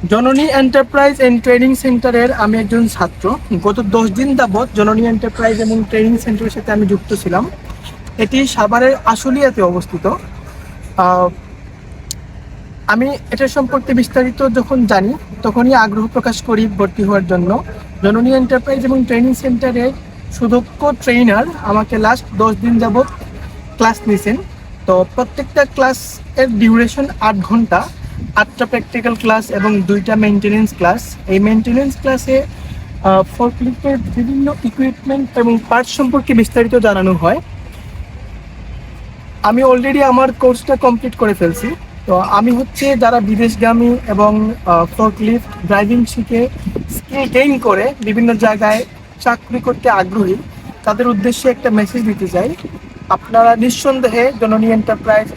জননী enterprise and training সেন্টারের আমি একজন ছাত্র। গত 10 দিন যাবৎ জননী এন্টারপ্রাইজ এবং ট্রেনিং সেন্টারের সাথে আমি যুক্ত ছিলাম। এটি সাভারের আশুলিয়াতে অবস্থিত। আহ, আমি এটা সম্পর্কে বিস্তারিত যখন জানি তখনই আগ্রহ প্রকাশ করি ভর্তি হওয়ার জন্য। জননী এন্টারপ্রাইজ এবং ট্রেনিং সেন্টারের সুদক্ষ ট্রেনার আমাকে লাস্ট 10 দিন যাবৎ ক্লাস নিয়েছেন। তো প্রত্যেকটা ক্লাস এর ডিউরেশন 8 ঘন্টা, 8টা প্র্যাকটিক্যাল ক্লাস এবং 2টা মেনটেনেন্স ক্লাস। এই মেনটেনেন্স ক্লাসে ফোরক্লিফটের বিভিন্ন ইকুইপমেন্ট এবং পার্টস সম্পর্কে বিস্তারিত জানানো হয়। আমি অলরেডি আমার কোর্সটা কমপ্লিট করে ফেলছি। তো আমি হচ্ছে যারা বিদেশগামী এবং ফোরক্লিফট ড্রাইভিং শিখে স্কিল গেইন করে বিভিন্ন জায়গায় চাকরি করতে আগ্রহী, তাদের উদ্দেশ্যে একটা মেসেজ দিতে চাই। আপনারা নিঃসন্দেহে জননী এন্টারপ্রাইজ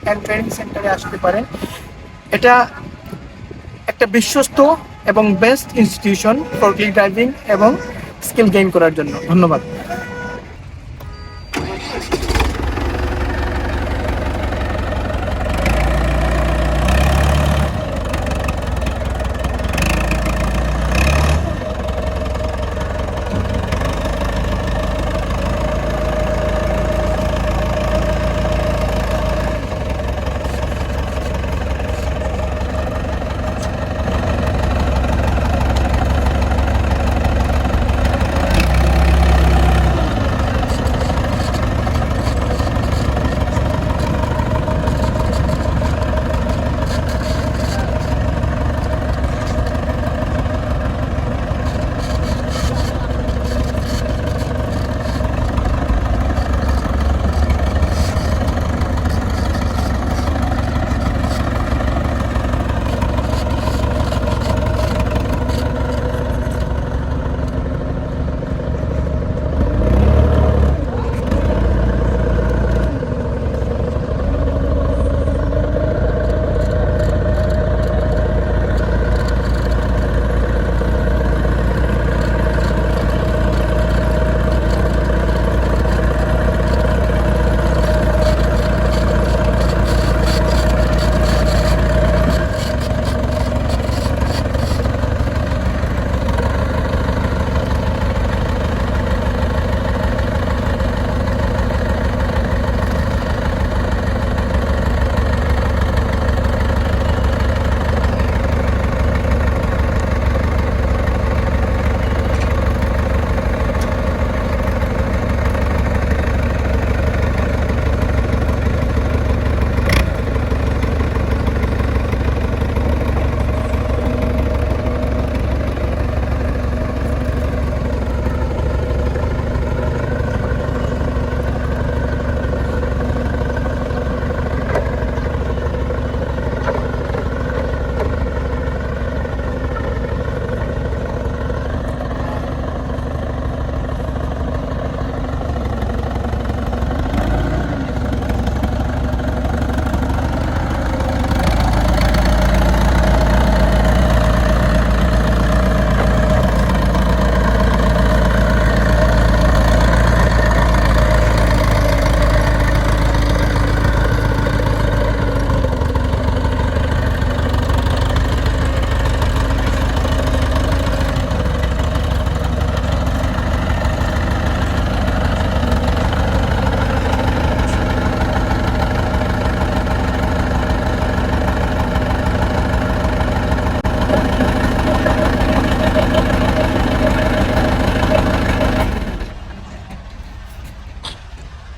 অ্যান্ড ট্রেনিং সেন্টারে আসতে পারেন। এটা একটা বিশ্বস্ত এবং বেস্ট ইনস্টিটিউশন ফোরক্লিফট ড্রাইভিং এবং স্কিল গেইন করার জন্য। ধন্যবাদ।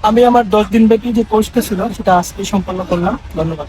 আমি আমার 10 দিন ব্যাপী যে কোর্সটা ছিল সেটা আজকে সম্পন্ন করলাম। ধন্যবাদ।